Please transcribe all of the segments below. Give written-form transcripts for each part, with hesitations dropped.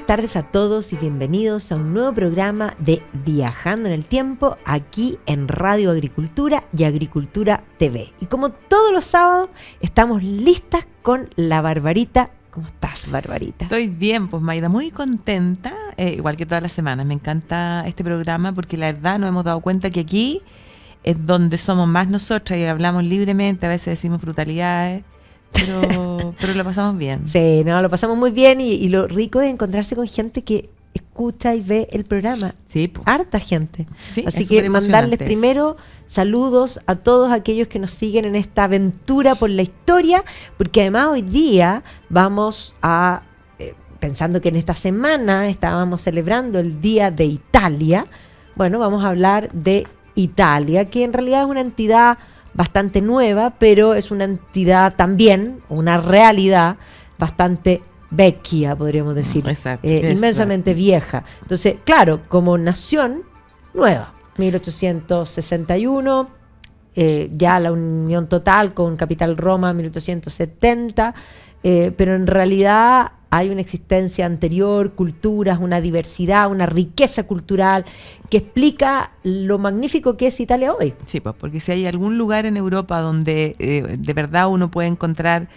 tardes a todos y bienvenidos a un nuevo programa de Viajando en el Tiempo aquí en Radio Agricultura y Agricultura TV. Y como todos los sábados, estamos listas con la Barbarita. ¿Cómo estás, Barbarita? Estoy bien, pues Maida, muy contenta, igual que todas las semanas. Me encanta este programa porque la verdad nos hemos dado cuenta que aquí es donde somos más nosotras y hablamos libremente, a veces decimos brutalidades. Pero lo pasamos bien. Sí, no, lo pasamos muy bien y lo rico es encontrarse con gente que escucha y ve el programa. Sí, pues. Harta gente. Sí, así que mandarles primero saludos a todos aquellos que nos siguen en esta aventura por la historia, porque además hoy día vamos a, pensando que en esta semana estábamos celebrando el Día de Italia, bueno, vamos a hablar de Italia, que en realidad es una entidad bastante nueva, pero es una entidad también, una realidad bastante vecchia, podríamos decir. Exacto, inmensamente vieja. Entonces, claro, como nación nueva, 1861, ya la unión total con capital Roma, 1870, pero en realidad hay una existencia anterior, culturas, una diversidad, una riqueza cultural que explica lo magnífico que es Italia hoy. Sí, pues porque si hay algún lugar en Europa donde de verdad uno puede encontrar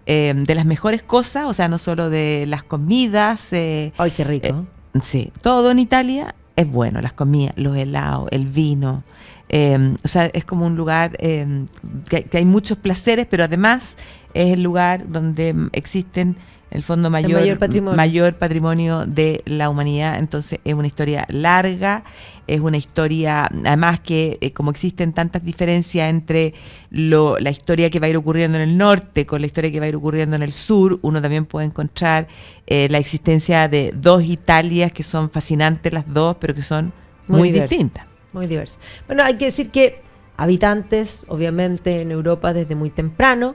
de las mejores cosas, o sea, no solo de las comidas. ¡Ay, qué rico! Sí, todo en Italia es bueno, las comidas, los helados, el vino. O sea, es como un lugar que hay muchos placeres, pero además es el lugar donde existen el fondo mayor patrimonio de la humanidad. Entonces es una historia larga, es una historia además que como existen tantas diferencias entre la historia que va a ir ocurriendo en el norte con la historia que va a ir ocurriendo en el sur, uno también puede encontrar la existencia de dos Italias que son fascinantes las dos, pero que son muy distintas. Muy diversas. Bueno, hay que decir que habitantes, obviamente, en Europa desde muy temprano,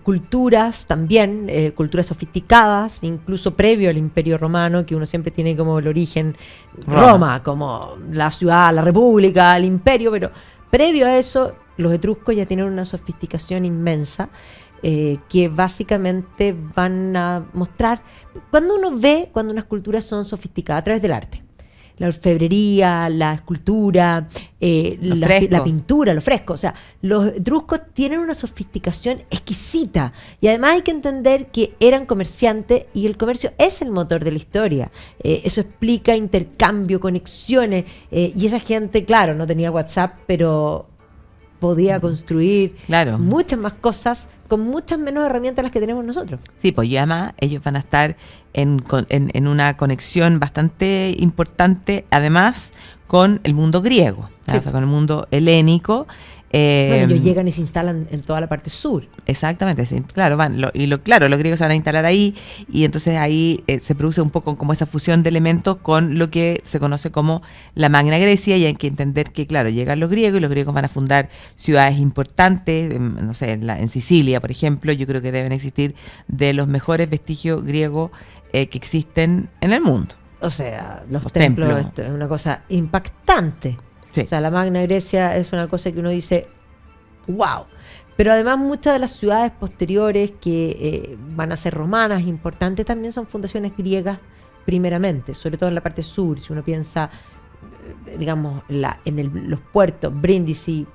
culturas también, culturas sofisticadas, incluso previo al Imperio Romano, que uno siempre tiene como el origen Roma, como la ciudad, la república, el imperio, pero previo a eso, los etruscos ya tienen una sofisticación inmensa, que básicamente van a mostrar, cuando uno ve, cuando unas culturas son sofisticadas a través del arte, la orfebrería, la escultura, la pintura, lo fresco. O sea, los etruscos tienen una sofisticación exquisita. Y además hay que entender que eran comerciantes y el comercio es el motor de la historia. Eso explica intercambio, conexiones. Y esa gente, claro, no tenía WhatsApp, pero podía construir muchas más cosas con muchas menos herramientas las que tenemos nosotros. Sí, pues y además ellos van a estar en una conexión bastante importante, además, con el mundo griego, sí. O sea, con el mundo helénico. Bueno, ellos llegan y se instalan en toda la parte sur. Exactamente, sí, claro, los griegos se van a instalar ahí y entonces ahí se produce un poco como esa fusión de elementos con lo que se conoce como la Magna Grecia, y hay que entender que, claro, llegan los griegos y los griegos van a fundar ciudades importantes, no sé, en Sicilia, por ejemplo, yo creo que deben existir de los mejores vestigios griegos que existen en el mundo. O sea, los templos es una cosa impactante. Sí. O sea, la Magna Grecia es una cosa que uno dice, wow. Pero además muchas de las ciudades posteriores que van a ser romanas, importantes, también son fundaciones griegas primeramente, sobre todo en la parte sur. Si uno piensa, digamos, los puertos, Brindisi,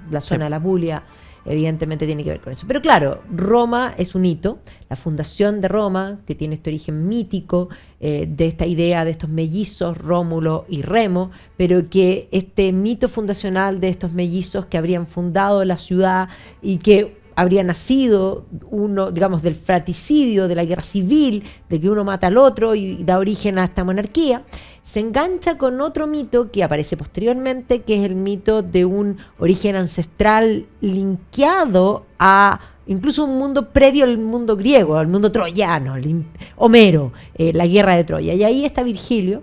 la zona de la Puglia, evidentemente tiene que ver con eso. Pero claro, Roma es un hito, la fundación de Roma, que tiene este origen mítico, de esta idea de estos mellizos, Rómulo y Remo, pero que este mito fundacional de estos mellizos que habrían fundado la ciudad y que habría nacido uno, digamos, del fratricidio, de la guerra civil, de que uno mata al otro y da origen a esta monarquía, se engancha con otro mito que aparece posteriormente, que es el mito de un origen ancestral linkeado a incluso un mundo previo al mundo griego, al mundo troyano, Homero, la guerra de Troya. Y ahí está Virgilio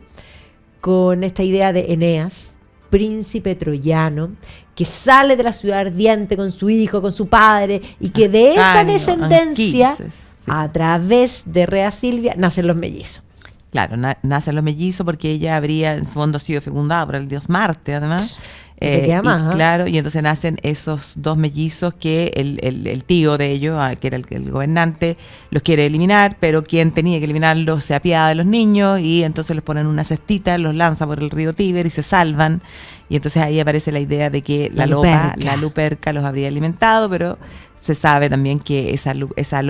con esta idea de Eneas, príncipe troyano, que sale de la ciudad ardiente con su hijo, con su padre, y que de esa descendencia, a través de Rea Silvia, nacen los mellizos. Claro, nacen los mellizos porque ella habría en fondo sido fecundada por el dios Marte, además. queda más, claro, y entonces nacen esos dos mellizos que el tío de ellos, que era el gobernante, los quiere eliminar, pero quien tenía que eliminarlos se apiada de los niños y entonces los ponen en una cestita, los lanza por el río Tíber y se salvan. Y entonces ahí aparece la idea de que la luperca los habría alimentado, pero se sabe también que esa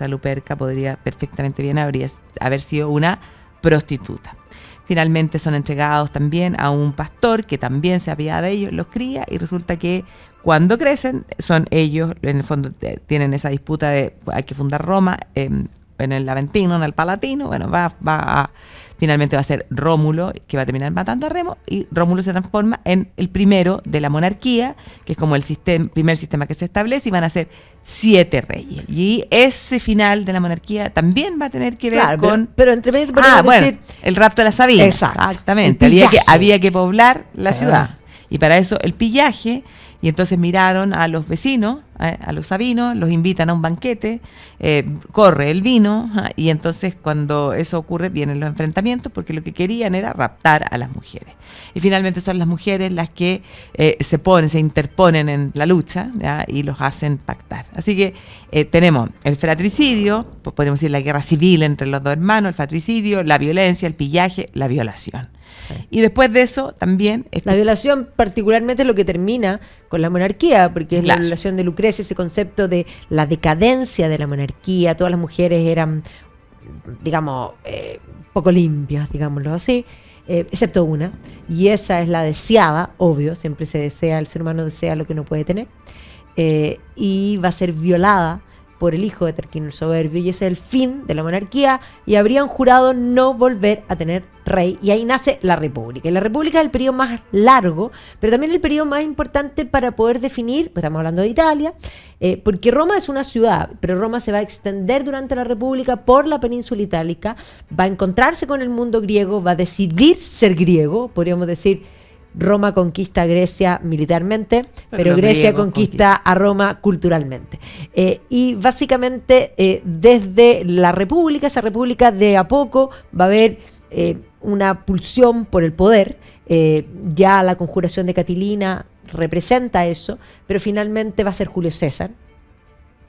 luperca podría perfectamente bien haber sido una prostituta. Finalmente son entregados también a un pastor que también se apiada de ellos, los cría y resulta que cuando crecen son ellos, en el fondo tienen esa disputa de hay que fundar Roma en el Aventino, en el Palatino, bueno, finalmente va a ser Rómulo que va a terminar matando a Remo y Rómulo se transforma en el primero de la monarquía, que es como el primer sistema que se establece y van a ser 7 reyes. Y ese final de la monarquía también va a tener que ver con... Pero entre medio decir, el rapto de la Sabina. Exactamente. Había que poblar la ciudad. Y para eso el pillaje, y entonces miraron a los vecinos, a los sabinos, los invitan a un banquete, corre el vino, y entonces cuando eso ocurre vienen los enfrentamientos, porque lo que querían era raptar a las mujeres. Y finalmente son las mujeres las que se interponen en la lucha, ¿ya? Y los hacen pactar. Así que tenemos el fratricidio, podemos decir la guerra civil entre los dos hermanos, el fratricidio, la violencia, el pillaje, la violación. Y después de eso también... La violación particularmente es lo que termina con la monarquía, porque es la violación de Lucrecia, ese concepto de la decadencia de la monarquía, todas las mujeres eran, digamos, poco limpias, digámoslo así, excepto una, y esa es la deseada, obvio, siempre se desea, el ser humano desea lo que no puede tener, y va a ser violada por el hijo de Tarquinio el Soberbio, y ese es el fin de la monarquía, y habrían jurado no volver a tener rey, y ahí nace la República. Y la República es el periodo más largo, pero también el periodo más importante para poder definir, pues estamos hablando de Italia, porque Roma es una ciudad, pero Roma se va a extender durante la República por la península itálica, va a encontrarse con el mundo griego, va a decidir ser griego, podríamos decir, Roma conquista a Grecia militarmente, pero Grecia conquista a Roma culturalmente. Y básicamente desde la República, esa República de a poco va a haber una pulsión por el poder. Ya la conjuración de Catilina representa eso, pero finalmente va a ser Julio César,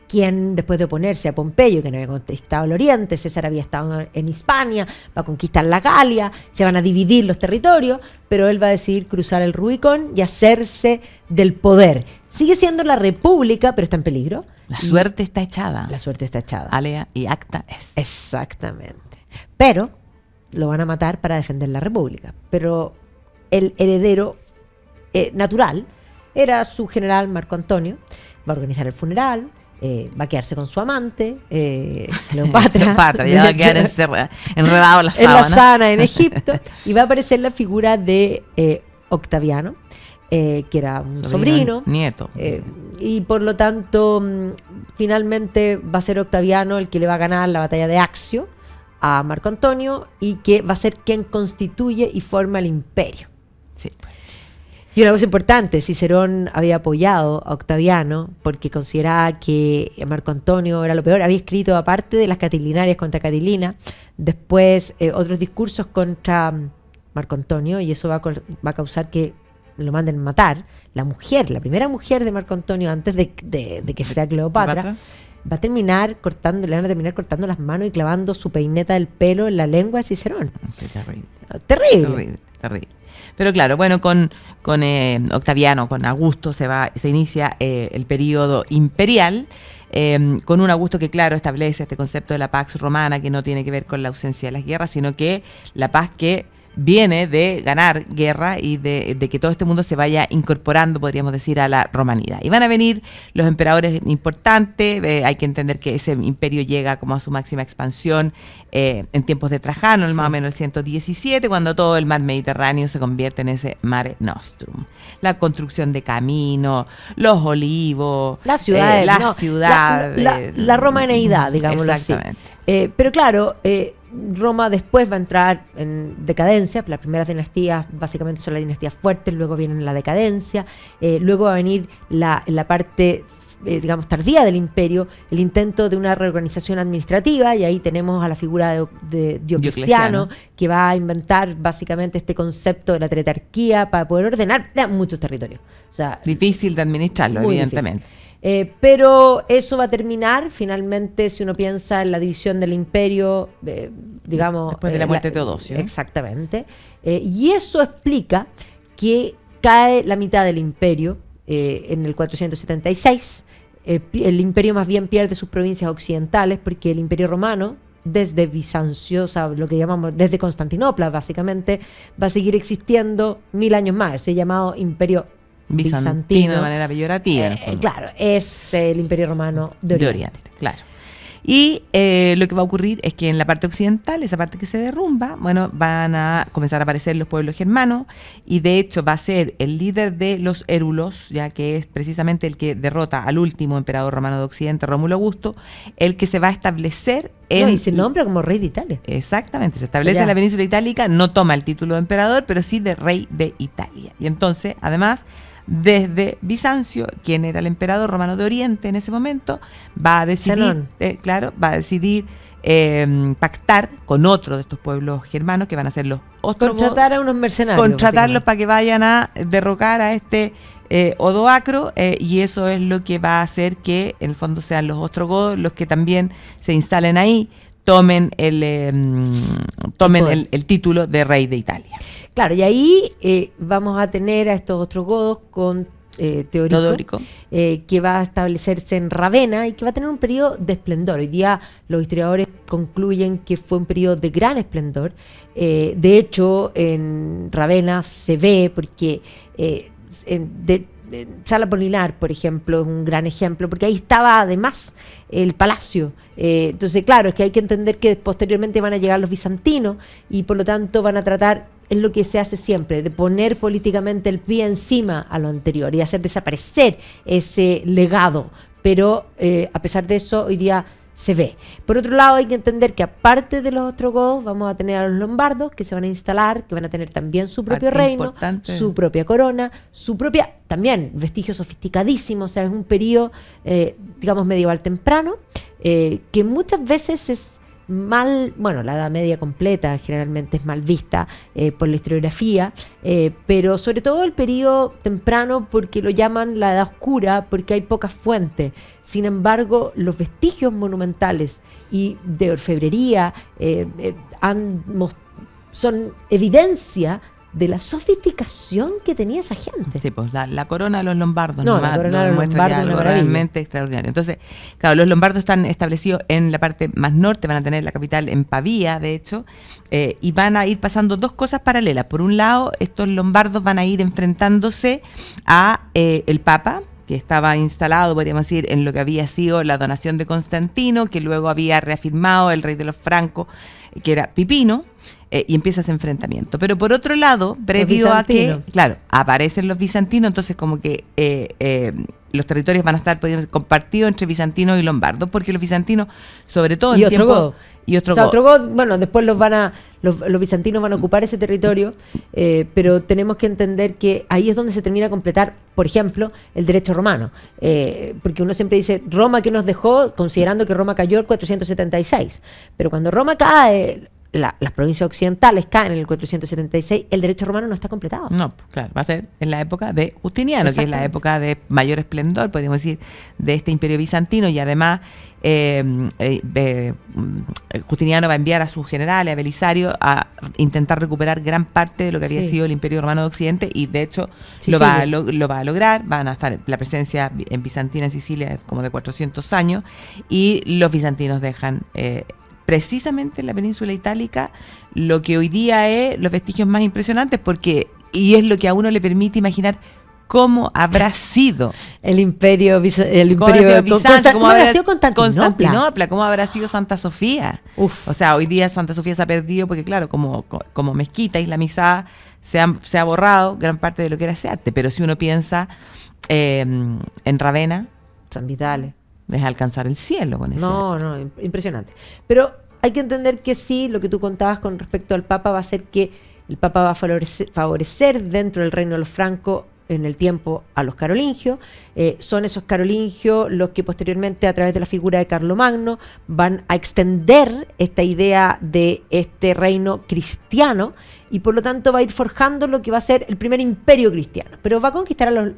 quien después de oponerse a Pompeyo, que no había conquistado el Oriente, César había estado en Hispania, va a conquistar la Galia, se van a dividir los territorios, pero él va a decidir cruzar el Rubicón y hacerse del poder. Sigue siendo la República, pero está en peligro. La suerte está echada. La suerte está echada. Alea y acta es. Exactamente. Pero lo van a matar para defender la República. Pero el heredero natural era su general Marco Antonio, va a organizar el funeral, va a quedarse con su amante, Cleopatra. Ya va a quedar enredado en la sábana. En la sábana en Egipto. Y va a aparecer la figura de Octaviano, que era un sobrino. Nieto. Y por lo tanto, finalmente va a ser Octaviano el que le va a ganar la batalla de Accio a Marco Antonio y que va a ser quien constituye y forma el imperio. Sí. Y una cosa importante, Cicerón había apoyado a Octaviano porque consideraba que Marco Antonio era lo peor. Había escrito, aparte de las catilinarias contra Catilina, después otros discursos contra Marco Antonio, y eso va a causar que lo manden matar. La primera mujer de Marco Antonio, antes de que sea Cleopatra, le van a terminar cortando las manos y clavando su peineta del pelo en la lengua de Cicerón. Terrible. Pero claro, bueno, con Octaviano, con Augusto se inicia el periodo imperial, con un Augusto que, claro, establece este concepto de la Pax Romana, que no tiene que ver con la ausencia de las guerras, sino que la paz que viene de ganar guerra y de que todo este mundo se vaya incorporando, podríamos decir, a la romanidad. Y van a venir los emperadores importantes, hay que entender que ese imperio llega como a su máxima expansión en tiempos de Trajano, más o menos el 117, cuando todo el mar Mediterráneo se convierte en ese Mare Nostrum. La construcción de caminos, los olivos, las ciudades, la romaneidad, digámoslo así. Pero claro, Roma después va a entrar en decadencia. Las primeras dinastías básicamente son las dinastías fuertes, luego viene la decadencia, luego va a venir la parte digamos, tardía del imperio, el intento de una reorganización administrativa, y ahí tenemos a la figura de Diocleciano, que va a inventar básicamente este concepto de la tetrarquía para poder ordenar muchos territorios. O sea, difícil de administrarlo, evidentemente. Pero eso va a terminar finalmente, si uno piensa en la división del imperio, digamos... Después de la muerte de Teodosio. Exactamente. Y eso explica que cae la mitad del imperio en el 476. El imperio más bien pierde sus provincias occidentales porque el imperio romano, desde Bizancio, o sea, lo que llamamos desde Constantinopla, básicamente, va a seguir existiendo 1000 años más. Ese llamado imperio bizantino de manera peyorativa. Claro, es el imperio romano de Oriente. Claro. Y lo que va a ocurrir es que en la parte occidental, esa parte que se derrumba, bueno, van a comenzar a aparecer los pueblos germanos, y de hecho va a ser el líder de los érulos, ya que es precisamente el que derrota al último emperador romano de Occidente, Rómulo Augusto, el que se va a establecer y se nombra como rey de Italia. Exactamente, se establece en la península itálica, no toma el título de emperador, pero sí de rey de Italia. Y entonces, además, desde Bizancio, quien era el emperador romano de Oriente en ese momento, va a decidir, pactar con otro de estos pueblos germanos, que van a ser los ostrogodos. Contratar a unos mercenarios. Contratarlos para que vayan a derrocar a este Odoacro, y eso es lo que va a hacer que en el fondo sean los ostrogodos los que también se instalen ahí, tomen el título de rey de Italia. Claro, y ahí vamos a tener a estos ostrogodos con Teodorico, que va a establecerse en Ravenna y que va a tener un periodo de esplendor. Hoy día los historiadores concluyen que fue un periodo de gran esplendor. De hecho, en Ravenna se ve, porque Sala Polinar, por ejemplo, es un gran ejemplo, porque ahí estaba además el palacio. Entonces, claro, es que hay que entender que posteriormente van a llegar los bizantinos y por lo tanto van a tratar, es lo que se hace siempre, de poner políticamente el pie encima a lo anterior y hacer desaparecer ese legado. Pero a pesar de eso, hoy día se ve. Por otro lado, hay que entender que aparte de los ostrogodos, vamos a tener a los lombardos, que se van a instalar, que van a tener también su propio reino, su propia corona, su propia, también, vestigios sofisticadísimos. O sea, es un periodo, digamos, medieval temprano, que muchas veces es mal, bueno, la Edad Media completa generalmente es mal vista por la historiografía, pero sobre todo el periodo temprano, porque lo llaman la Edad Oscura, porque hay pocas fuentes. Sin embargo, los vestigios monumentales y de orfebrería son evidencia de la sofisticación que tenía esa gente. Sí, pues la corona de los lombardos. La corona de los lombardos es algo realmente extraordinario. Entonces, claro, los lombardos están establecidos en la parte más norte, van a tener la capital en Pavía, de hecho, y van a ir pasando dos cosas paralelas. Por un lado, estos lombardos van a ir enfrentándose a el Papa, que estaba instalado, podríamos decir, en lo que había sido la donación de Constantino, que luego había reafirmado el rey de los francos, que era Pipino, y empieza ese enfrentamiento. Pero por otro lado, previo a que, claro, aparecen los bizantinos, entonces como que los territorios van a estar compartidos entre bizantinos y lombardos, porque los bizantinos, sobre todo en tiempo... Y ostrogodos, bueno, después los bizantinos van a ocupar ese territorio, pero tenemos que entender que ahí es donde se termina de completar, por ejemplo, el derecho romano. Porque uno siempre dice, Roma que nos dejó, considerando que Roma cayó en el 476. Pero cuando Roma cae, las provincias occidentales caen en el 476, el derecho romano no está completado. No, claro, va a ser en la época de Justiniano, que es la época de mayor esplendor, podríamos decir, de este imperio bizantino, y además Justiniano va a enviar a sus generales, a Belisario, a intentar recuperar gran parte de lo que había sido el imperio romano de Occidente, y de hecho lo va a lograr. Van a estar la presencia en bizantina en Sicilia como de 400 años, y los bizantinos dejan precisamente en la península itálica lo que hoy día es los vestigios más impresionantes, y es lo que a uno le permite imaginar cómo habrá sido el imperio Bizancio, cómo habrá sido Constantinopla, cómo habrá sido Santa Sofía. O sea, hoy día Santa Sofía se ha perdido porque, claro, como mezquita islamizada se ha borrado gran parte de lo que era ese arte. Pero si uno piensa en Ravenna, San Vitale, es alcanzar el cielo con ese arte. No, impresionante. Pero hay que entender que sí, lo que tú contabas con respecto al Papa va a ser que el Papa va a favorecer dentro del reino de los francos en el tiempo a los carolingios. Son esos carolingios los que posteriormente, a través de la figura de Carlomagno, van a extender esta idea de este reino cristiano, y por lo tanto va a ir forjando lo que va a ser el primer imperio cristiano. Pero va a conquistar a los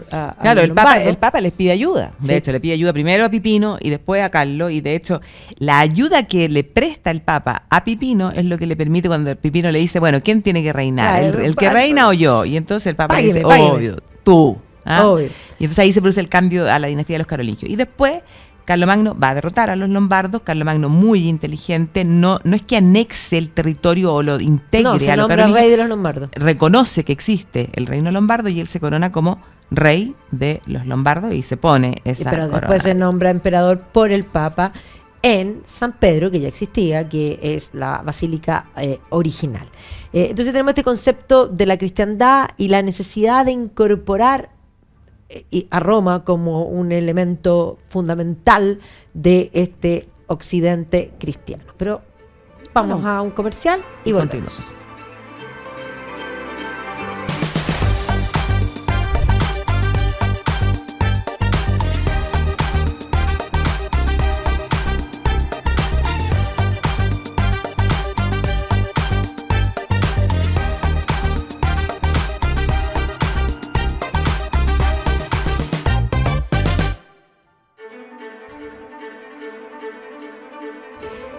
claro, el Papa les pide ayuda. De hecho, le pide ayuda primero a Pipino y después a Carlos. Y de hecho, la ayuda que le presta el Papa a Pipino es lo que le permite cuando Pipino le dice, bueno, ¿quién tiene que reinar? Claro, ¿El que reina o yo? Y entonces el Papa dice, págueme. obvio, tú. Obvio. Y entonces ahí se produce el cambio a la dinastía de los carolingios. Y después Carlomagno va a derrotar a los lombardos. Carlomagno, muy inteligente, no es que anexe el territorio o lo integre a los carolingios. Rey de los lombardos. Reconoce que existe el reino lombardo y él se corona como rey de los lombardos y se pone esa Pero corona. después se nombra emperador por el Papa en San Pedro, que ya existía, que es la basílica original. Entonces tenemos este concepto de la cristiandad y la necesidad de incorporar a Roma como un elemento fundamental de este occidente cristiano. Pero vamos a un comercial y volvemos.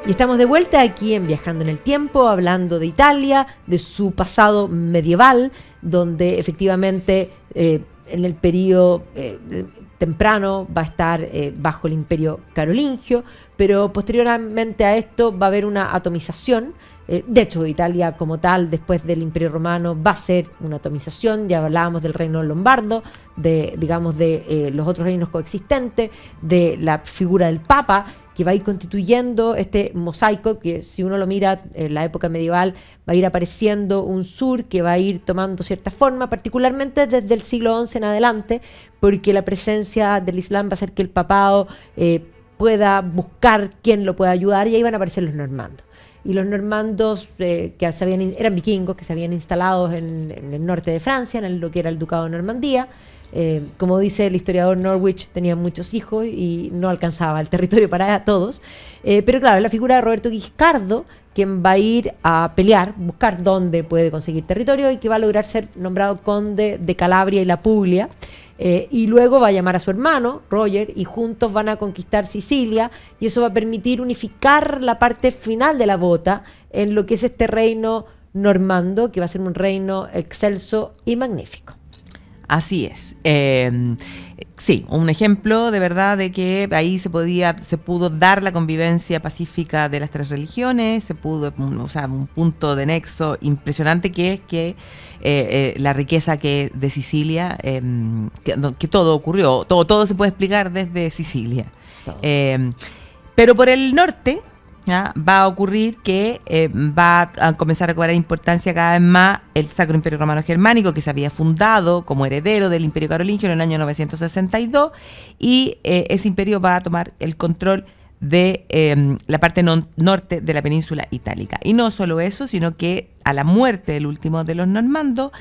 Y estamos de vuelta aquí en Viajando en el Tiempo, hablando de Italia, de su pasado medieval, donde efectivamente en el periodo temprano va a estar bajo el imperio carolingio, pero posteriormente a esto va a haber una atomización. De hecho, Italia como tal, después del Imperio Romano, va a ser una atomización. Ya hablábamos del reino lombardo, de los otros reinos coexistentes, de la figura del Papa, que va a ir constituyendo este mosaico, que si uno lo mira en la época medieval, va a ir apareciendo un sur que va a ir tomando cierta forma, particularmente desde el siglo XI en adelante, porque la presencia del Islam va a hacer que el papado pueda buscar quién lo pueda ayudar, y ahí van a aparecer los normandos. Y los normandos eran vikingos que se habían instalado en el norte de Francia, en lo que era el ducado de Normandía. Como dice el historiador Norwich, tenían muchos hijos y no alcanzaba el territorio para todos. Pero claro, la figura de Roberto Guiscardo, quien va a ir a pelear, buscar dónde puede conseguir territorio, y que va a lograr ser nombrado conde de Calabria y la Puglia. Y luego va a llamar a su hermano, Roger, y juntos van a conquistar Sicilia, y eso va a permitir unificar la parte final de la bota en lo que es este reino normando, que va a ser un reino excelso y magnífico. Así es. Sí, un ejemplo de verdad de que ahí se pudo dar la convivencia pacífica de las tres religiones, se pudo, o sea, un punto de nexo impresionante, que es que la riqueza que de Sicilia, que todo ocurrió, todo se puede explicar desde Sicilia. Pero por el norte, ¿ya?, va a ocurrir que va a comenzar a cobrar importancia cada vez más el Sacro Imperio Romano Germánico, que se había fundado como heredero del Imperio Carolingio en el año 962, y ese imperio va a tomar el control de la parte norte de la península itálica. Y no solo eso, sino que a la muerte del último de los normandos,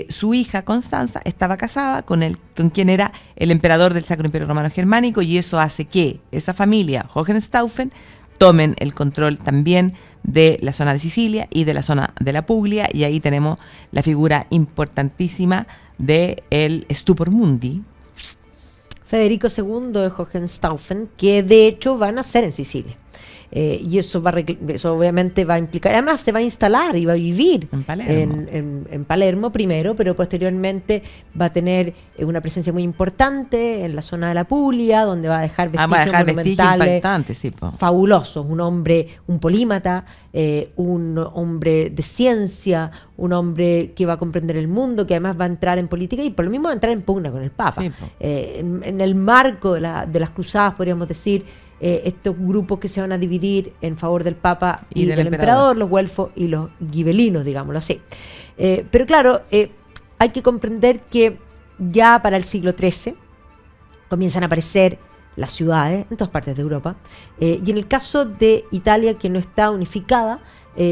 su hija Constanza estaba casada con quien era el emperador del Sacro Imperio Romano Germánico, y eso hace que esa familia, Hohenstaufen, tomen el control también de la zona de Sicilia y de la zona de la Puglia, y ahí tenemos la figura importantísima del Stupor Mundi. Federico II de Hohenstaufen, que de hecho va a nacer en Sicilia. Y eso obviamente va a implicar, además se va a instalar y va a vivir en Palermo primero, pero posteriormente va a tener una presencia muy importante en la zona de la Puglia, donde va a dejar vestigios monumentales fabulosos. Un hombre, un polímata, un hombre de ciencia, un hombre que va a comprender el mundo, que además va a entrar en política y por lo mismo va a entrar en pugna con el Papa. En el marco de las cruzadas, podríamos decir, estos grupos que se van a dividir en favor del Papa y del emperador, los güelfos y los gibelinos, digámoslo así. Pero claro, hay que comprender que ya para el siglo XIII comienzan a aparecer las ciudades en todas partes de Europa, y en el caso de Italia, que no está unificada,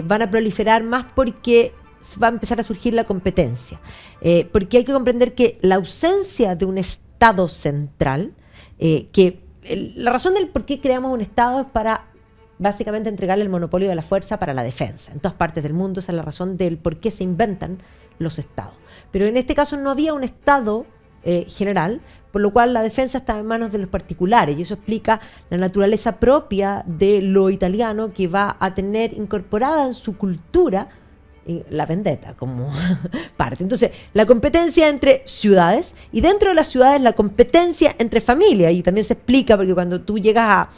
van a proliferar más porque va a empezar a surgir la competencia. Porque hay que comprender que la ausencia de un Estado central, la razón del por qué creamos un Estado es para básicamente entregarle el monopolio de la fuerza para la defensa. En todas partes del mundo esa es la razón del por qué se inventan los Estados. Pero en este caso no había un Estado general, por lo cual la defensa estaba en manos de los particulares, y eso explica la naturaleza propia de lo italiano, que va a tener incorporada en su cultura la vendetta como parte. Entonces, la competencia entre ciudades, y dentro de las ciudades la competencia entre familias, y también se explica porque cuando tú llegas a,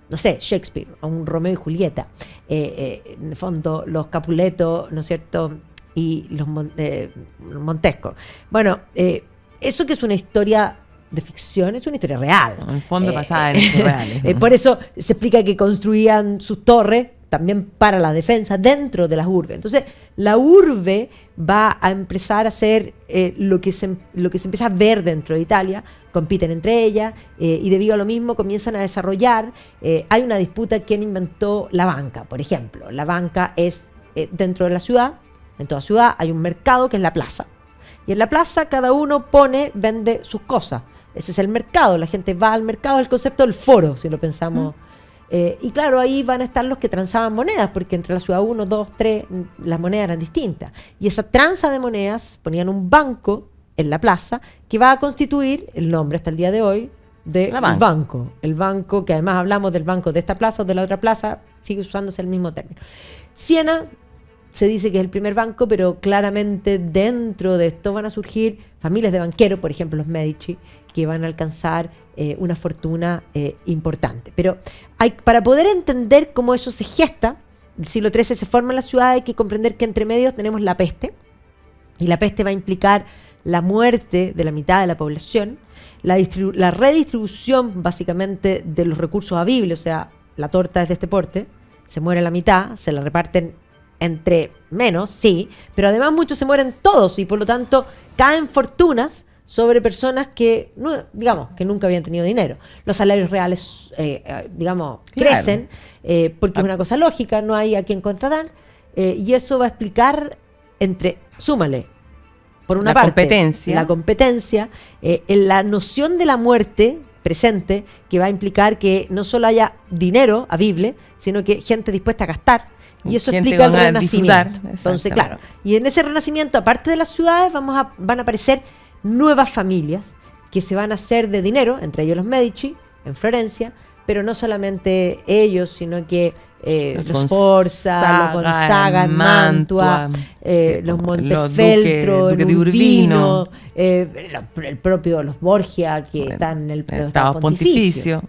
no sé, Shakespeare, a un Romeo y Julieta, en el fondo los Capuleto, ¿no es cierto?, y los Montesco. Bueno, eso que es una historia de ficción, es una historia real. En el fondo basada en hechos reales, ¿no? Por eso se explica que construían sus torres también para la defensa dentro de las urbes. Entonces, la urbe va a empezar a ser lo que se empieza a ver dentro de Italia, compiten entre ellas, y debido a lo mismo comienzan a desarrollar, hay una disputa quién inventó la banca, por ejemplo. La banca es dentro de la ciudad, en toda ciudad hay un mercado que es la plaza. Y en la plaza cada uno vende sus cosas. Ese es el mercado, la gente va al mercado, el concepto del foro, si lo pensamos. Y claro, ahí van a estar los que transaban monedas, porque entre la ciudad 1, 2, 3, las monedas eran distintas. Y esa tranza de monedas ponían un banco en la plaza que va a constituir el nombre hasta el día de hoy del banco. El banco, que además hablamos del banco de esta plaza o de la otra plaza, sigue usándose el mismo término. Siena se dice que es el primer banco, pero claramente dentro de esto van a surgir familias de banqueros, por ejemplo los Medici, que van a alcanzar una fortuna importante. Pero para poder entender cómo eso se gesta, el siglo XIII se forma en la ciudad, hay que comprender que entre medios tenemos la peste, y la peste va a implicar la muerte de la mitad de la población, la redistribución básicamente de los recursos habibles, o sea, la torta es de este porte, se muere la mitad, se la reparten entre menos, sí, pero además muchos se mueren todos y por lo tanto caen fortunas sobre personas que, digamos, que nunca habían tenido dinero. Los salarios reales, digamos, crecen, porque es una cosa lógica, no hay a quien contratar, y eso va a explicar súmale, por una parte, la competencia, en la noción de la muerte presente, que va a implicar que no solo haya dinero habible, sino que gente dispuesta a gastar. Y eso explica el renacimiento. Entonces, claro, y en ese renacimiento, aparte de las ciudades, van a aparecer nuevas familias que se van a hacer de dinero, entre ellos los Medici, en Florencia, pero no solamente ellos, sino que los Sforza, los Gonzaga en Mantua, los Montefeltro, en Urbino, el propio los Borgia, que están en el Estado Pontificio.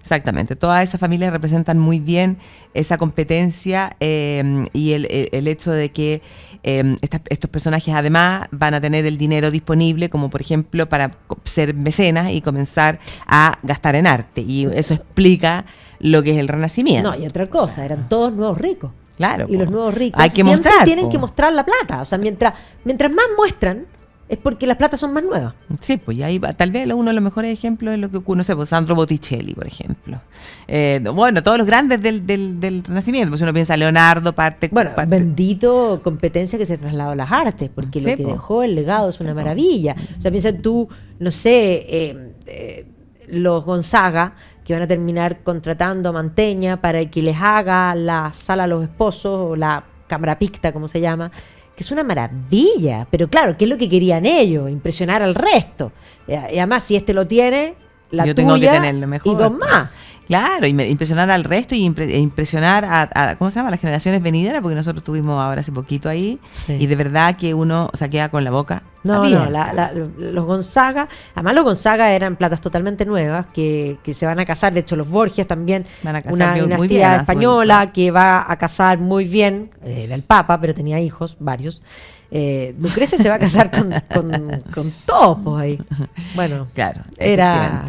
Exactamente, todas esas familias representan muy bien esa competencia y el hecho de que estos personajes además van a tener el dinero disponible, como por ejemplo para ser mecenas y comenzar a gastar en arte, y eso explica lo que es el Renacimiento. No, y otra cosa, eran todos nuevos ricos. Claro. Y los nuevos ricos hay que siempre tienen que mostrar la plata, o sea, mientras más muestran, es porque las platas son más nuevas. Sí, pues y ahí va, tal vez uno de los mejores ejemplos es lo que ocurre, no sé, pues Sandro Botticelli, por ejemplo. Bueno, todos los grandes del Renacimiento, pues uno piensa Leonardo, bendito competencia que se trasladó a las artes, porque lo que dejó el legado es una maravilla. O sea, piensa tú, no sé, los Gonzaga, que van a terminar contratando a Mantegna para que les haga la sala a los esposos, o la cámara picta, como se llama, que es una maravilla, pero claro, ¿qué es lo que querían ellos? Impresionar al resto. Y además, si este lo tiene, yo tengo que tenerlo mejor. Y dos más. Claro, impresionar al resto y impresionar a ¿cómo se llama? Las generaciones venideras, porque nosotros estuvimos ahora hace poquito ahí, y de verdad que uno queda con la boca abierta. Los Gonzaga, además los Gonzaga eran platas totalmente nuevas, que se van a casar, de hecho los Borgias también, una dinastía española que va a casar muy bien, era el Papa, pero tenía hijos, varios. Lucrecia se va a casar con todos, pues ahí. Bueno, claro, era...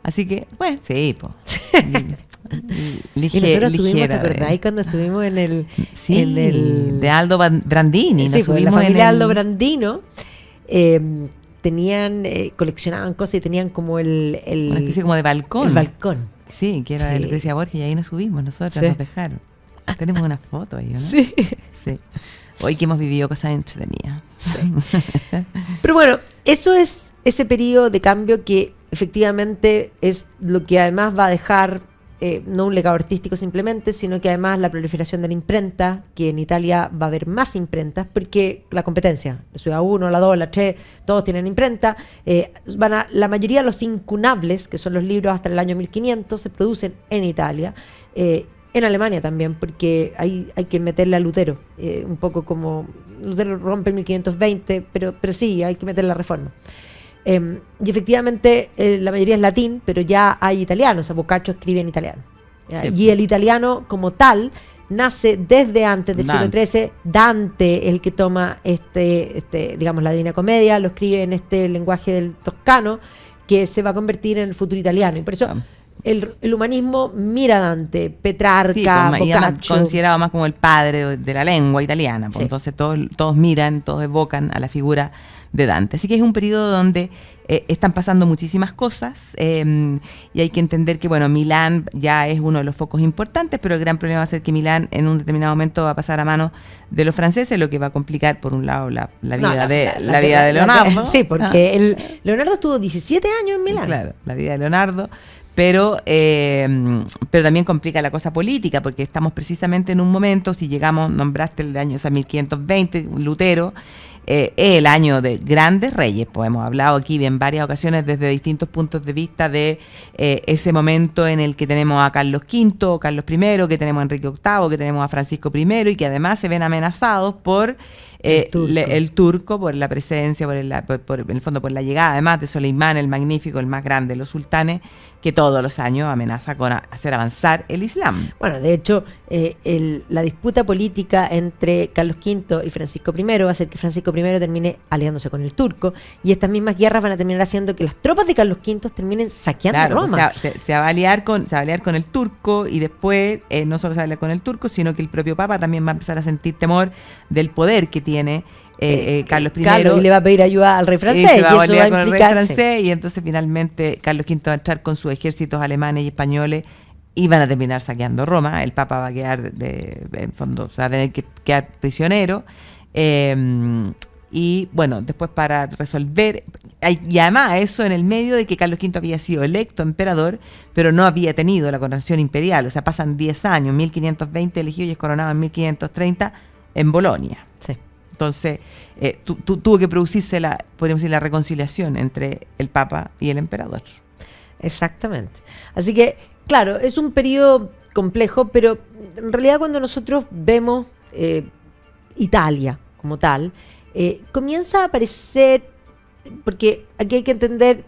Así que, bueno, sí, pues. Y nosotros estuvimos, ¿te acordás? Y cuando estuvimos en el... de Aldo Brandini. Sí, con la familia Aldo Brandino, coleccionaban cosas y tenían como una especie como de balcón. El balcón. Sí, que era de Lucrecia Borgia, y ahí nos subimos nosotros, nos dejaron. Tenemos una foto ahí, ¿no? Sí. Hoy que hemos vivido cosas entretenidas. Sí. Pero bueno, eso es ese periodo de cambio que efectivamente es lo que además va a dejar no un legado artístico simplemente, sino que además la proliferación de la imprenta, que en Italia va a haber más imprentas, porque la competencia, la Ciudad 1, la 2, la 3, todos tienen imprenta. La mayoría de los incunables, que son los libros hasta el año 1500, se producen en Italia. En Alemania también, porque hay que meterle a Lutero, un poco como Lutero rompe en 1520, pero sí, hay que meterle la reforma. Y efectivamente la mayoría es latín, pero ya hay italiano, o sea, Boccaccio escribe en italiano. Sí. Y el italiano como tal nace desde antes del siglo XIII. Dante es el que toma digamos, la Divina Comedia, lo escribe en este lenguaje del toscano, que se va a convertir en el futuro italiano. Y por eso el humanismo mira a Dante, Petrarca, Boccaccio. Considerado más como el padre de la lengua italiana. Sí. Entonces todos miran, todos evocan a la figura de Dante. Así que es un periodo donde están pasando muchísimas cosas y hay que entender que, bueno, Milán ya es uno de los focos importantes, pero el gran problema va a ser que Milán en un determinado momento va a pasar a manos de los franceses, lo que va a complicar, por un lado, la vida de Leonardo. Sí, porque Leonardo estuvo 17 años en Milán. Claro, la vida de Leonardo. Pero también complica la cosa política, porque estamos precisamente en un momento, si llegamos, nombraste el año 1520, Lutero, el año de grandes reyes, pues hemos hablado aquí en varias ocasiones desde distintos puntos de vista de ese momento en el que tenemos a Carlos V, Carlos I, que tenemos a Enrique VIII, que tenemos a Francisco I, y que además se ven amenazados por el turco, por la presencia, en el fondo por la llegada además de Soleimán el Magnífico, el más grande de los sultanes, que todos los años amenaza con hacer avanzar el Islam. Bueno, de hecho, la disputa política entre Carlos V y Francisco I va a hacer que Francisco I termine aliándose con el turco, y estas mismas guerras van a terminar haciendo que las tropas de Carlos V terminen saqueando Roma. Se va a aliar con el turco, y después no solo se va a aliar con el turco, sino que el propio Papa también va a empezar a sentir temor del poder que tiene Carlos I, y le va a pedir ayuda al rey francés, y se va a aliar con el rey francés, y entonces finalmente Carlos V va a entrar con sus ejércitos alemanes y españoles y van a terminar saqueando Roma. El Papa va a quedar en fondo, va a tener que quedar prisionero, y bueno, después para resolver, y además eso en el medio de que Carlos V había sido electo emperador, pero no había tenido la coronación imperial, o sea, pasan 10 años, 1520 elegido y es coronado en 1530 en Bolonia. Sí. Entonces, tuvo que producirse podríamos decir, la reconciliación entre el Papa y el emperador. Exactamente. Así que, claro, es un periodo complejo, pero en realidad cuando nosotros vemos Italia como tal, comienza a aparecer, porque aquí hay que entender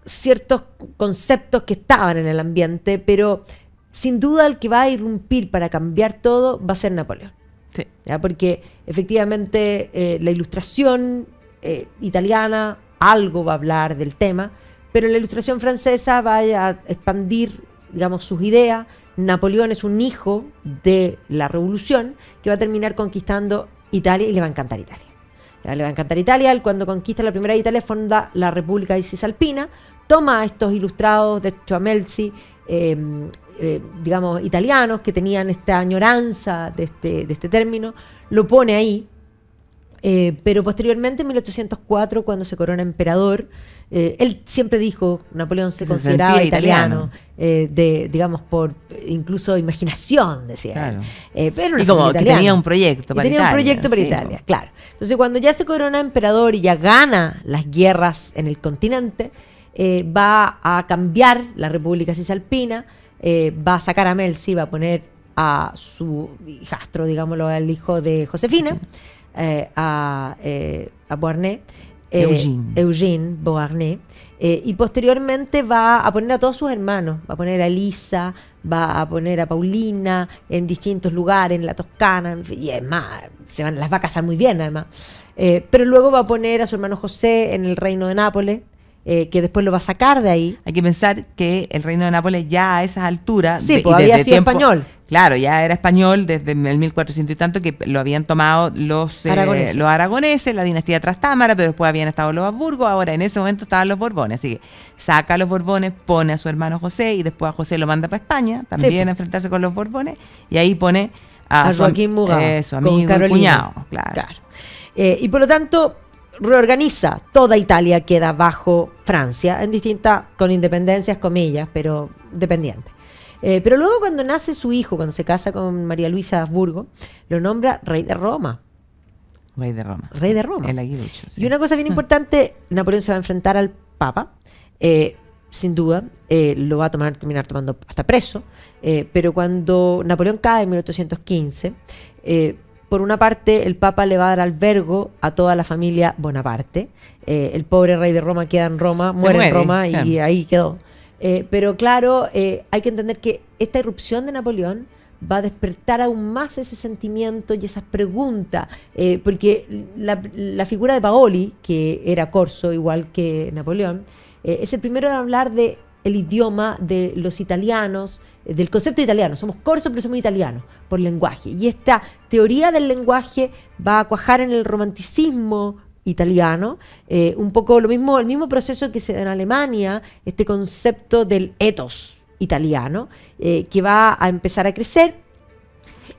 ciertos conceptos que estaban en el ambiente, pero sin duda el que va a irrumpir para cambiar todo va a ser Napoleón. Sí. ¿Ya? Porque efectivamente la ilustración italiana algo va a hablar del tema, pero la ilustración francesa va a expandir, digamos, sus ideas. Napoleón es un hijo de la revolución que va a terminar conquistando Italia y le va a encantar Italia. Ya, le va a encantar Italia. Él, cuando conquista la primera de Italia, fonda la República Cisalpina, toma a estos ilustrados, de hecho a Melzi, digamos, italianos que tenían esta añoranza de este término, lo pone ahí, pero posteriormente en 1804, cuando se corona emperador, él siempre dijo, Napoleón se consideraba italiano, digamos, por incluso imaginación, decía. Claro. Pero y como que tenía un proyecto para Italia. Tenía un proyecto para Italia, claro. Entonces, cuando ya se corona emperador y ya gana las guerras en el continente, va a cambiar la República Cisalpina, va a sacar a Melzi, va a poner a su hijastro, digámoslo, al hijo de Josefina, a Beauharnais, Eugène Beauharnais, y posteriormente va a poner a todos sus hermanos, va a poner a Elisa, va a poner a Paulina en distintos lugares, en la Toscana, y además las va a casar muy bien además, pero luego va a poner a su hermano José en el reino de Nápoles, que después lo va a sacar de ahí. Hay que pensar que el reino de Nápoles ya a esas alturas... Sí, pues había sido español. Claro, ya era español desde el 1400 y tanto, que lo habían tomado los aragoneses, la dinastía Trastámara, pero después habían estado los Habsburgo, ahora en ese momento estaban los Borbones. Así que saca a los Borbones, pone a su hermano José y después a José lo manda para España, también a enfrentarse con los Borbones, y ahí pone a Joaquín Murat, eso, amigo y cuñado, claro. Y por lo tanto reorganiza toda Italia, queda bajo Francia, con independencias, comillas, pero dependiente. Pero luego cuando nace su hijo, cuando se casa con María Luisa de Habsburgo, lo nombra rey de Roma. Rey de Roma. Rey de Roma. El aguilucho, sí. Y una cosa bien importante, Napoleón se va a enfrentar al Papa, sin duda, lo va a terminar tomando hasta preso, pero cuando Napoleón cae en 1815, por una parte, el Papa le va a dar albergo a toda la familia Bonaparte. El pobre rey de Roma queda en Roma, muere en Roma y ahí quedó. Pero claro, hay que entender que esta irrupción de Napoleón va a despertar aún más ese sentimiento y esas preguntas, porque la figura de Paoli, que era corso igual que Napoleón, es el primero en hablar de el idioma de los italianos, del concepto italiano. Somos corsos, pero somos italianos por lenguaje. Y esta teoría del lenguaje va a cuajar en el romanticismo italiano, un poco el mismo proceso que se da en Alemania, este concepto del ethos italiano, que va a empezar a crecer.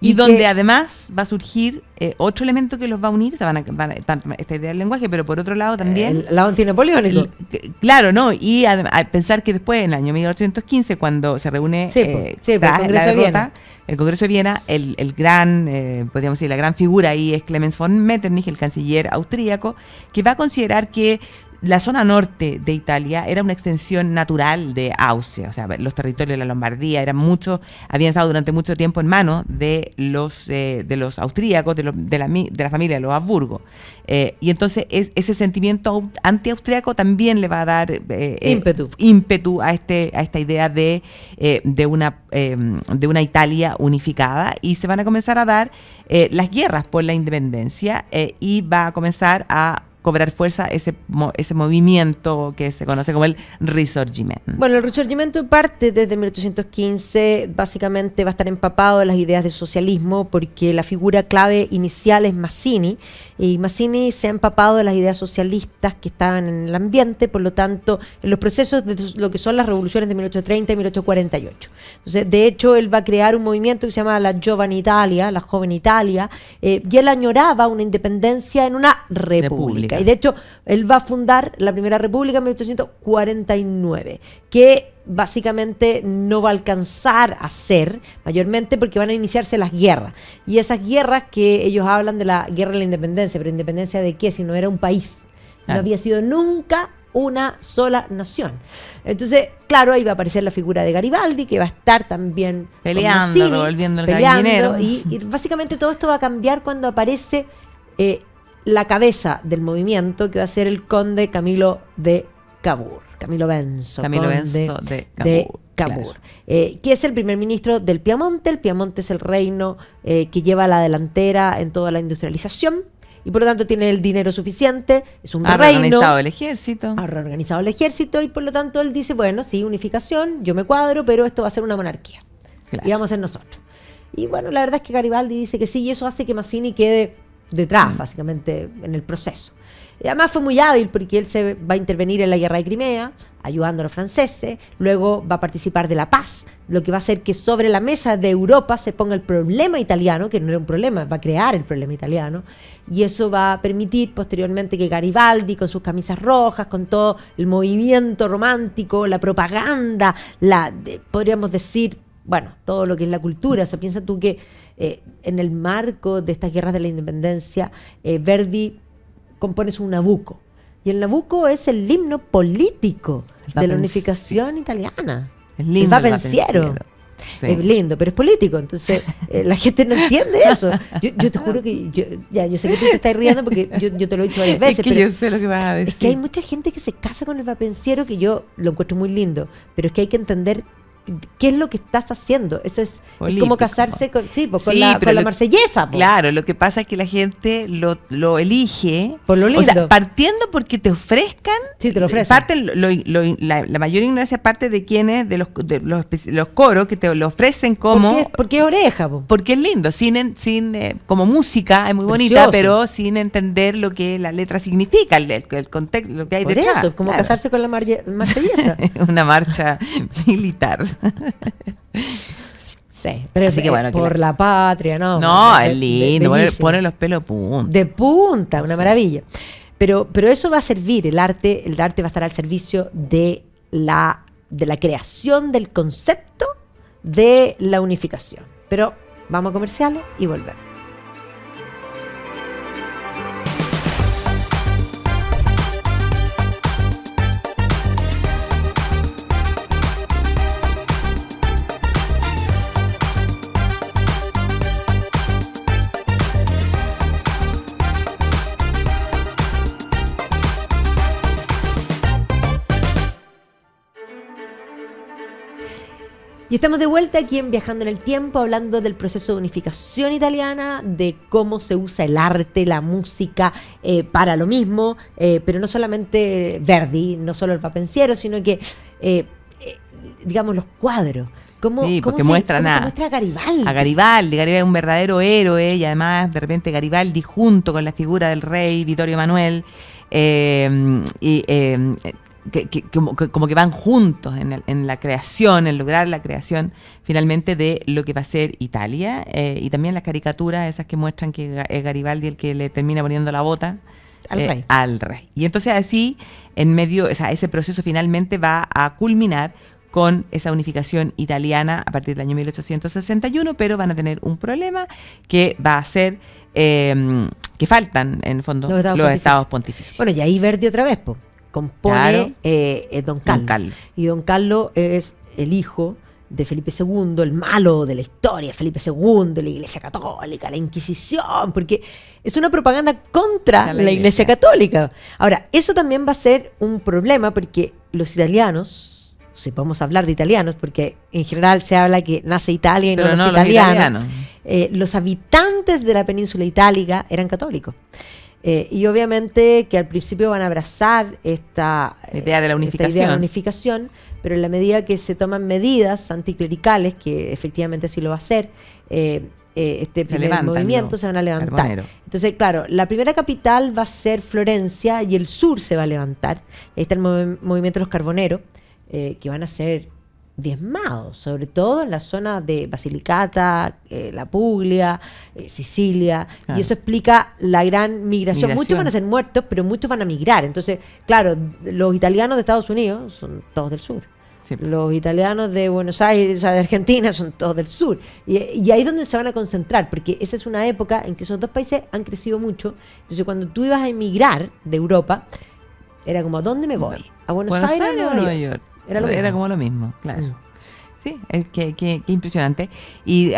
Y donde además va a surgir otro elemento que los va a unir, esta idea del lenguaje, pero por otro lado también... El lado antinapoleónico. Claro, ¿no? Y a pensar que después, en el año 1815, cuando se reúne el Congreso de Viena, el gran, podríamos decir, la gran figura ahí es Clemens von Metternich, el canciller austríaco, que va a considerar que la zona norte de Italia era una extensión natural de Austria, o sea, los territorios de la Lombardía habían estado durante mucho tiempo en manos de los austríacos, de la familia de los Habsburgo. Y entonces ese sentimiento anti-austriaco también le va a dar ímpetu a esta idea de una Italia unificada, y se van a comenzar a dar las guerras por la independencia, y va a comenzar a cobrar fuerza ese movimiento que se conoce como el Risorgimento. Bueno, el Risorgimento parte desde 1815, básicamente va a estar empapado de las ideas del socialismo, porque la figura clave inicial es Mazzini, y Mazzini se ha empapado de las ideas socialistas que estaban en el ambiente, por lo tanto, en los procesos de lo que son las revoluciones de 1830 y 1848. Entonces, de hecho, él va a crear un movimiento que se llama la Giovane Italia, la Joven Italia, y él añoraba una independencia en una república. Y de hecho, él va a fundar la Primera República en 1849, que básicamente no va a alcanzar a ser, mayormente porque van a iniciarse las guerras. Y esas guerras que ellos hablan de la guerra de la independencia, pero ¿independencia de qué? Si no era un país. No había sido nunca una sola nación. Entonces, claro, ahí va a aparecer la figura de Garibaldi, que va a estar también peleando, revolviendo el gallinero. Y básicamente todo esto va a cambiar cuando aparece la cabeza del movimiento, que va a ser el conde Camilo de Cavour. Camilo Benso de Cavour, que es el primer ministro del Piamonte. El Piamonte es el reino que lleva la delantera en toda la industrialización, y por lo tanto tiene el dinero suficiente, es un reino. Ha reorganizado el ejército, y por lo tanto él dice, bueno, sí, unificación, yo me cuadro, pero esto va a ser una monarquía. Claro. Y vamos a ser nosotros. Y bueno, la verdad es que Garibaldi dice que sí, y eso hace que Mazzini quede detrás, básicamente, en el proceso. Y además fue muy hábil, porque él se va a intervenir en la guerra de Crimea, ayudando a los franceses, luego va a participar de la paz, lo que va a hacer que sobre la mesa de Europa se ponga el problema italiano, que no era un problema, va a crear el problema italiano, y eso va a permitir posteriormente que Garibaldi, con sus camisas rojas, con todo el movimiento romántico, la propaganda, podríamos decir, bueno, todo lo que es la cultura. O sea, piensa tú que en el marco de estas guerras de la independencia, Verdi compone su Nabucco. Y el Nabucco es el himno político de la unificación italiana. Es lindo, el Vapenciero. Sí. Es lindo, pero es político. Entonces, la gente no entiende eso. Yo te juro que yo sé que tú te estás riendo porque yo te lo he dicho varias veces. Es que yo sé lo que vas a decir. Es que hay mucha gente que se casa con el Vapenciero, que yo lo encuentro muy lindo, pero es que hay que entender ¿qué es lo que estás haciendo? Eso es como casarse con la marsellesa. Claro, lo que pasa es que la gente lo elige. Por lo lindo. O sea, partiendo porque te ofrezcan. Sí, te lo ofrecen. La mayor ignorancia parte de quienes, de los coros que te lo ofrecen como. Porque es oreja, po. Porque es lindo, como música, es muy bonita, pero sin entender lo que la letra significa, el contexto, lo que hay detrás. Por eso, es como casarse con la marsellesa. Una marcha militar. Sí, pero así que bueno, por la patria, ¿no? No, es lindo, pone los pelos punta. De punta, una maravilla. Pero eso va a servir, el arte va a estar al servicio de la creación del concepto de la unificación. Pero vamos a comerciales y volvemos. Y estamos de vuelta aquí en Viajando en el Tiempo, hablando del proceso de unificación italiana, de cómo se usa el arte, la música para lo mismo, pero no solamente Verdi, no solo el Papensiero, sino que, digamos, los cuadros. Sí, porque muestran a Garibaldi. A Garibaldi es un verdadero héroe, y además de repente Garibaldi junto con la figura del rey Vittorio Emanuel, como que van juntos en la creación, en lograr la creación finalmente de lo que va a ser Italia, y también las caricaturas esas que muestran que es Garibaldi el que le termina poniendo la bota al rey. Y entonces así, en medio, ese proceso finalmente va a culminar con esa unificación italiana a partir del año 1861, pero van a tener un problema que va a ser que faltan, en el fondo, los estados pontificios. Bueno, y ahí Verdi otra vez, compone Don Carlo. Y Don Carlo es el hijo de Felipe II, el malo de la historia, Felipe II, la Iglesia Católica, la Inquisición, porque es una propaganda contra la Iglesia Católica. Ahora, eso también va a ser un problema porque los italianos, si podemos hablar de italianos, porque en general se habla que nace Italia y no los italianos. Los habitantes de la península itálica eran católicos. Y obviamente que al principio van a abrazar esta idea de la unificación, pero en la medida que se toman medidas anticlericales, que efectivamente así lo va a hacer, este primer movimiento se van a levantar. Carbonero. Entonces, claro, la primera capital va a ser Florencia y el sur se va a levantar. Ahí está el movimiento de los carboneros, que van a ser diezmados, sobre todo en la zona de Basilicata, la Puglia, Sicilia, y eso explica la gran migración. Muchos van a ser muertos, pero muchos van a migrar. Entonces, claro, los italianos de Estados Unidos son todos del sur. Sí. Los italianos de Buenos Aires, o sea, de Argentina, son todos del sur. Y ahí es donde se van a concentrar, porque esa es una época en que esos dos países han crecido mucho. Entonces, cuando tú ibas a emigrar de Europa, era como, ¿a dónde me voy? ¿A Buenos Aires o a Nueva York? Era como lo mismo, claro. Sí, es que impresionante. Y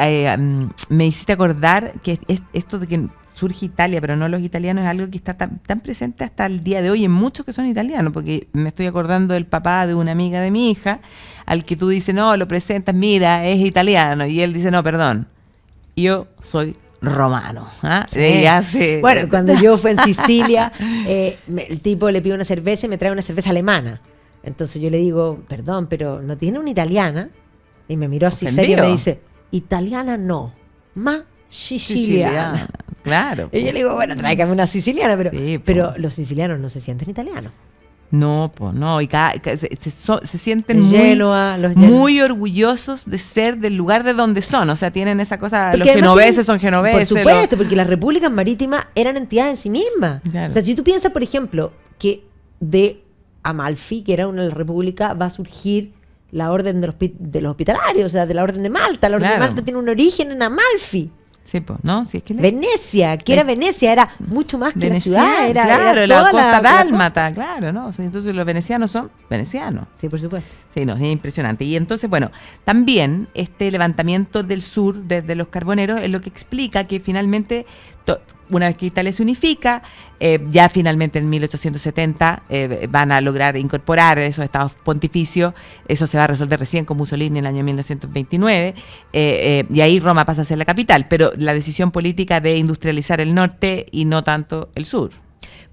me hiciste acordar que esto de que surge Italia, pero no los italianos, es algo que está tan presente hasta el día de hoy en muchos que son italianos, porque me estoy acordando del papá de una amiga de mi hija, al que tú dices, no, lo presentas, mira, es italiano, y él dice, no, perdón, yo soy romano. Sí. Bueno, cuando yo fui en Sicilia, el tipo le pide una cerveza y me trae una cerveza alemana. Entonces yo le digo, perdón, pero ¿no tiene una italiana? Y me miró así serio y me dice, italiana no, más siciliana. Claro. Y yo le digo, bueno, tráigame una siciliana, pero los sicilianos no se sienten italianos. No, pues no, y se sienten muy orgullosos de ser del lugar de donde son, o sea, tienen esa cosa, porque los genoveses son genoveses. Por supuesto, porque las repúblicas marítimas eran entidades en sí mismas. Claro. O sea, si tú piensas, por ejemplo, que de Amalfi, que era una república, va a surgir la orden de los hospitalarios, o sea, de la orden de Malta. La orden de Malta tiene un origen en Amalfi. Sí, pues, ¿no? Sí, es que Venecia, que era Venecia, era mucho más que la ciudad. Claro, era la costa dálmata, claro, ¿no? O sea, entonces los venecianos son venecianos. Sí, por supuesto. Sí, no, es impresionante. Y entonces, bueno, también este levantamiento del sur desde los carboneros es lo que explica que finalmente, una vez que Italia se unifica, ya finalmente en 1870 van a lograr incorporar esos estados pontificios. Eso se va a resolver recién con Mussolini en el año 1929, y ahí Roma pasa a ser la capital, pero la decisión política de industrializar el norte y no tanto el sur.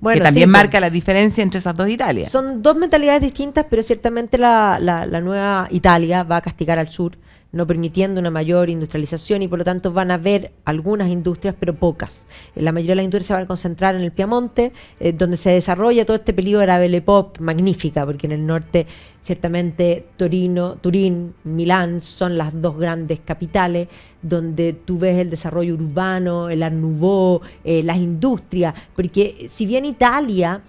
Bueno, que también marca la diferencia entre esas dos Italias. Son dos mentalidades distintas, pero ciertamente la nueva Italia va a castigar al sur, no permitiendo una mayor industrialización, y por lo tanto van a haber algunas industrias, pero pocas. La mayoría de las industrias se van a concentrar en el Piamonte, donde se desarrolla todo este periodo de la Belle Époque magnífica, porque en el norte ciertamente Turín, Milán son las dos grandes capitales donde tú ves el desarrollo urbano, el Art Nouveau, las industrias, porque si bien Italia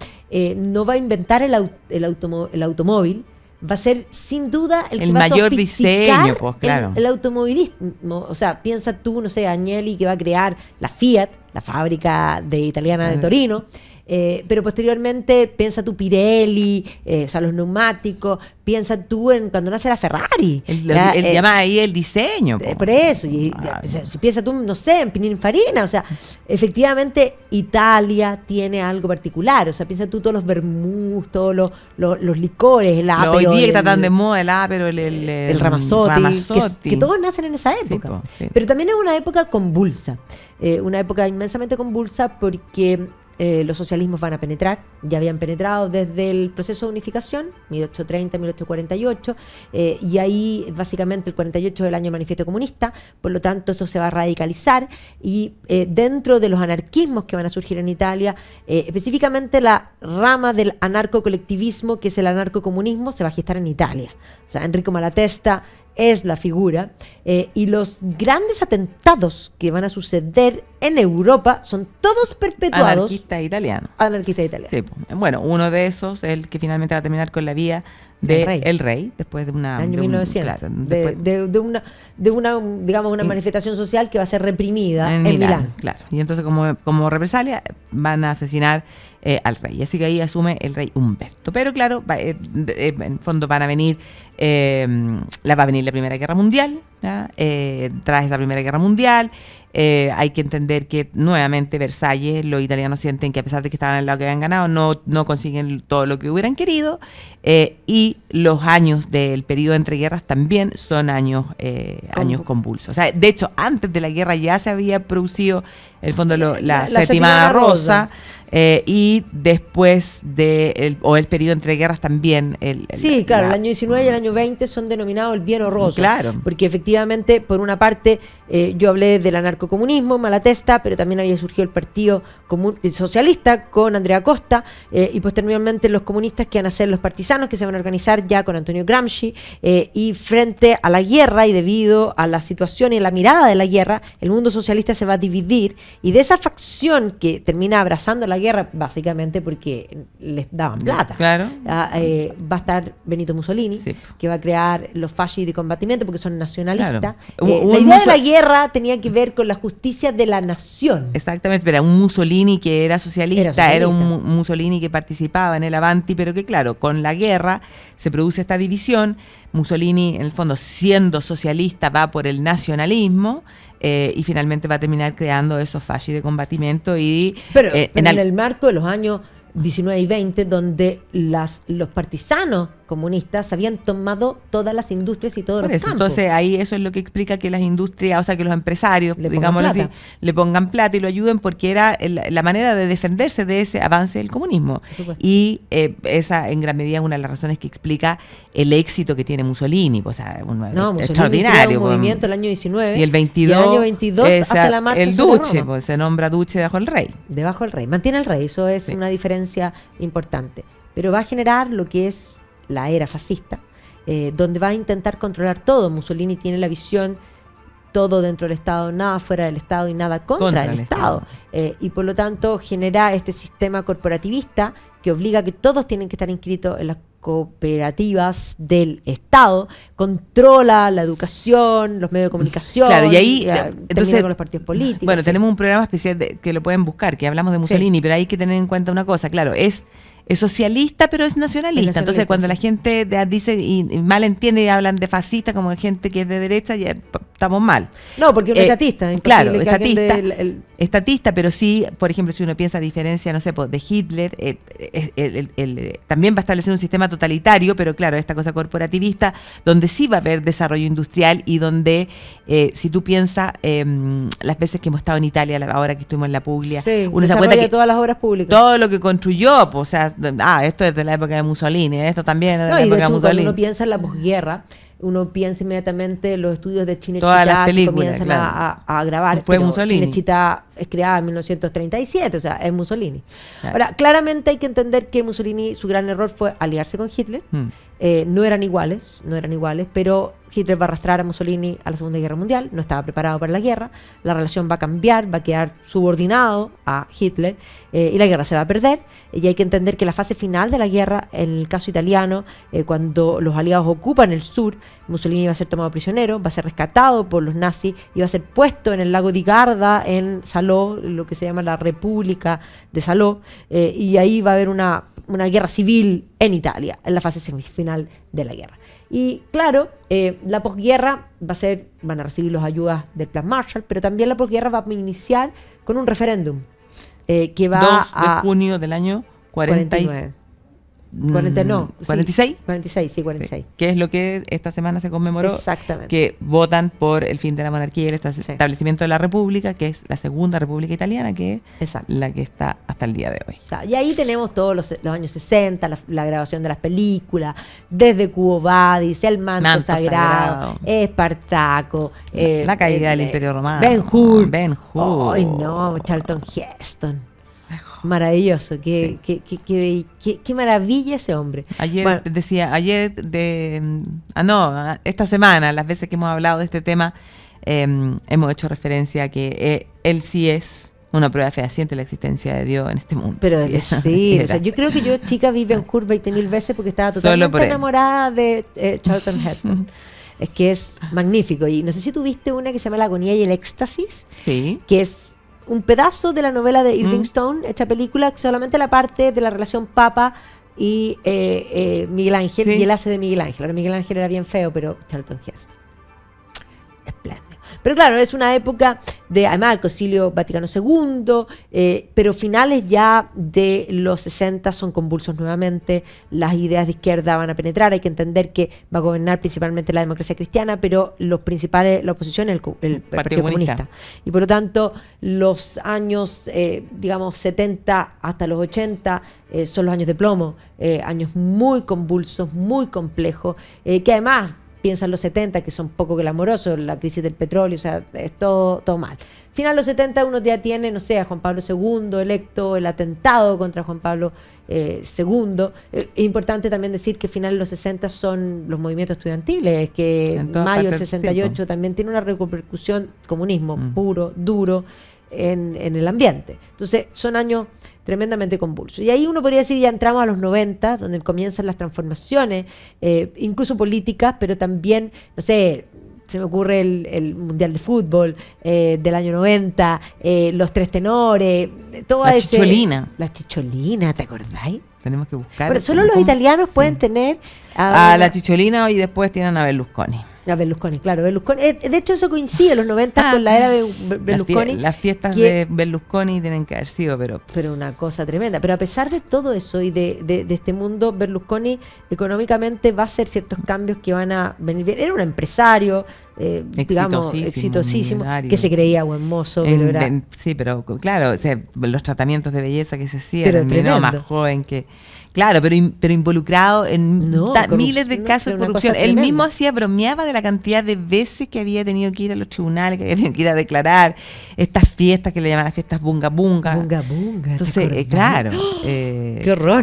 no va a inventar el automóvil, va a ser sin duda el que va mayor a diseño, pues, claro. el automovilismo. O sea, piensa tú, no sé, Agnelli, que va a crear la Fiat, la fábrica italiana de Torino, pero posteriormente piensa tú Pirelli, o sea, los neumáticos, piensa tú en cuando nace la Ferrari. Él llama ahí el diseño. Por eso, si piensa tú, no sé, en Pininfarina, o sea, efectivamente Italia tiene algo particular, o sea, piensa tú todos los vermús, todos los licores, el Aperol. Hoy día que está tan de moda el Aperol, el Ramazzotti. Que todos nacen en esa época. Sí. Pero también es una época convulsa, una época inmensamente convulsa porque los socialismos van a penetrar, ya habían penetrado desde el proceso de unificación, 1830, 1848, y ahí básicamente el 48 es el año del manifiesto comunista, por lo tanto esto se va a radicalizar, y dentro de los anarquismos que van a surgir en Italia, específicamente la rama del anarcocolectivismo, que es el anarcocomunismo, se va a gestar en Italia. O sea, Enrico Malatesta es la figura, y los grandes atentados que van a suceder en Europa son todos perpetuados. Anarquistas italianos. Sí. Bueno, uno de esos es el que finalmente va a terminar con la vía de El Rey, después de una... Año 1900. Claro, de una digamos, una manifestación social que va a ser reprimida en Milán. Claro, y entonces como represalia van a asesinar al rey. Así que ahí asume el rey Humberto. Pero claro, en fondo va a venir la Primera Guerra Mundial, ¿ya? Tras esa Primera Guerra Mundial, hay que entender que nuevamente Versalles, los italianos sienten que a pesar de que estaban al lado que habían ganado, no consiguen todo lo que hubieran querido, y los años del periodo entre guerras también son años convulsos. O sea, de hecho, antes de la guerra ya se había producido el fondo la Settimana Rosa. Y después el periodo entre guerras también. El año 19 y el año 20 son denominados el Bienio Rosso. Claro. Porque efectivamente, por una parte, yo hablé del anarcocomunismo, Malatesta, pero también había surgido el Partido Socialista con Andrea Costa, y posteriormente los comunistas que van a ser los partisanos, que se van a organizar ya con Antonio Gramsci, y frente a la guerra y debido a la situación y la mirada de la guerra, el mundo socialista se va a dividir, y de esa facción que termina abrazando la guerra, básicamente porque les daban plata. Claro. Va a estar Benito Mussolini, que va a crear los fasci de combatimiento porque son nacionalistas. Claro. La idea de la guerra tenía que ver con la justicia de la nación. Exactamente, pero un Mussolini que era socialista, era un Mussolini que participaba en el Avanti, pero que claro, con la guerra se produce esta división. Mussolini, en el fondo, siendo socialista, va por el nacionalismo, y finalmente va a terminar creando esos fasci de combatimiento. Pero en el marco de los años 19 y 20, donde los partisanos comunistas habían tomado todas las industrias y todos los campos. Entonces ahí eso es lo que explica que las industrias, o sea, que los empresarios, digámoslo así, le pongan plata y lo ayuden, porque era la manera de defenderse de ese avance del comunismo. Y esa en gran medida es una de las razones que explica el éxito que tiene Mussolini, o sea, extraordinario. Un movimiento el año 19 y el 22, el año 22 hace la marcha el duce, pues se nombra duce debajo del rey. Debajo del rey, mantiene el rey, eso es una diferencia importante, pero va a generar lo que es la era fascista, donde va a intentar controlar todo. Mussolini tiene la visión todo dentro del Estado, nada fuera del Estado y nada contra el Estado. Y por lo tanto genera este sistema corporativista que obliga a que todos tienen que estar inscritos en las cooperativas del Estado, controla la educación, los medios de comunicación, claro, y ahí entonces con los partidos políticos. Bueno, tenemos un programa especial que lo pueden buscar, que hablamos de Mussolini, pero hay que tener en cuenta una cosa, claro, es socialista, pero es nacionalista. Entonces, cuando la gente dice y mal entiende y hablan de fascista como de gente que es de derecha, ya estamos mal. No, porque es estatista. Claro, estatista, pero sí, por ejemplo, si uno piensa a diferencia, no sé, de Hitler, también va a establecer un sistema totalitario, pero claro, esta cosa corporativista, donde sí va a haber desarrollo industrial y donde, si tú piensas, las veces que hemos estado en Italia, ahora que estuvimos en la Puglia, uno se da cuenta que todas las obras públicas. Todo lo que construyó, pues, o sea, esto es de la época de Mussolini, esto también es de la época de Mussolini. Cuando uno piensa en la posguerra, uno piensa inmediatamente los estudios de Cinecittà que comienzan a grabar. Fue Mussolini. Cinecittà es creada en 1937, o sea, es Mussolini. Claro. Ahora, claramente hay que entender que Mussolini, su gran error fue aliarse con Hitler. No eran iguales, pero Hitler va a arrastrar a Mussolini a la Segunda Guerra Mundial, no estaba preparado para la guerra, la relación va a cambiar, va a quedar subordinado a Hitler y la guerra se va a perder. Y hay que entender que la fase final de la guerra, en el caso italiano, cuando los aliados ocupan el sur, Mussolini va a ser tomado prisionero, va a ser rescatado por los nazis y va a ser puesto en el lago di Garda, en Salò, lo que se llama la República de Salò, y ahí va a haber una guerra civil en Italia, en la fase semifinal de la guerra. Y claro, la posguerra van a recibir las ayudas del Plan Marshall, pero también la posguerra va a iniciar con un referéndum que va 2 de junio del año 49. 46. 46. Sí, 46. Sí, que es lo que esta semana se conmemoró. Exactamente. Que votan por el fin de la monarquía y el establecimiento de la república, que es la segunda república italiana, que es la que está hasta el día de hoy. Y ahí tenemos todos los años 60, la grabación de las películas, desde Quo Vadis, El Manto Sagrado, Espartaco, la caída del Imperio Romano, Ben-Hur. Ay, no, Charlton Heston. Maravilloso, qué maravilla ese hombre. Ayer esta semana, las veces que hemos hablado de este tema, hemos hecho referencia a que él sí es una prueba fehaciente de la existencia de Dios en este mundo. Pero sí, o sea, yo creo que yo, chica, vi Ben-Hur 20.000 veces porque estaba totalmente enamorada de Charlton Heston. Es que es magnífico. Y no sé si tú viste una que se llama La agonía y el éxtasis, que es un pedazo de la novela de Irving Stone, esta película, solamente la parte de la relación Papa y Miguel Ángel, y él hace de Miguel Ángel. Ahora Miguel Ángel era bien feo, pero Charlton Heston, espléndido. Pero claro, es una época de, además, el Concilio Vaticano II, pero finales ya de los 60 son convulsos nuevamente, las ideas de izquierda van a penetrar, hay que entender que va a gobernar principalmente la democracia cristiana, pero la oposición es el Partido Comunista. Y por lo tanto, los años, 70 hasta los 80 son los años de plomo, años muy convulsos, muy complejos, que además piensan los 70, que son poco glamorosos, la crisis del petróleo, o sea, es todo mal. Final de los 70 uno ya tiene, no sé, a Juan Pablo II electo, el atentado contra Juan Pablo II. Es importante también decir que final de los 60 son los movimientos estudiantiles, que en mayo del 68 también tiene una repercusión, comunismo puro, duro, en el ambiente. Entonces, son años tremendamente convulsos. Y ahí uno podría decir, ya entramos a los 90, donde comienzan las transformaciones, incluso políticas, pero también, no sé, se me ocurre el Mundial de Fútbol del año 90, los tres tenores, toda la chicholina. La chicholina, ¿te acordáis? Tenemos que buscar. Pero solo los italianos pueden tener a la chicholina y después tienen a Berlusconi. A Berlusconi, claro. Berlusconi. De hecho, eso coincide los 90 con la era de Berlusconi. Las fiestas de Berlusconi tienen que haber sido, pero una cosa tremenda. Pero a pesar de todo eso y de este mundo, Berlusconi económicamente va a hacer ciertos cambios que van a venir bien. Era un empresario, exitosísimo, que se creía buen mozo. Sí, pero claro, o sea, los tratamientos de belleza que se hacían, el más joven que... Claro, pero involucrado en miles de casos de corrupción. Él mismo bromeaba de la cantidad de veces que había tenido que ir a los tribunales, que había tenido que ir a declarar estas fiestas que le llaman las fiestas bunga bunga. Bunga bunga. Entonces, claro. ¡Qué horror!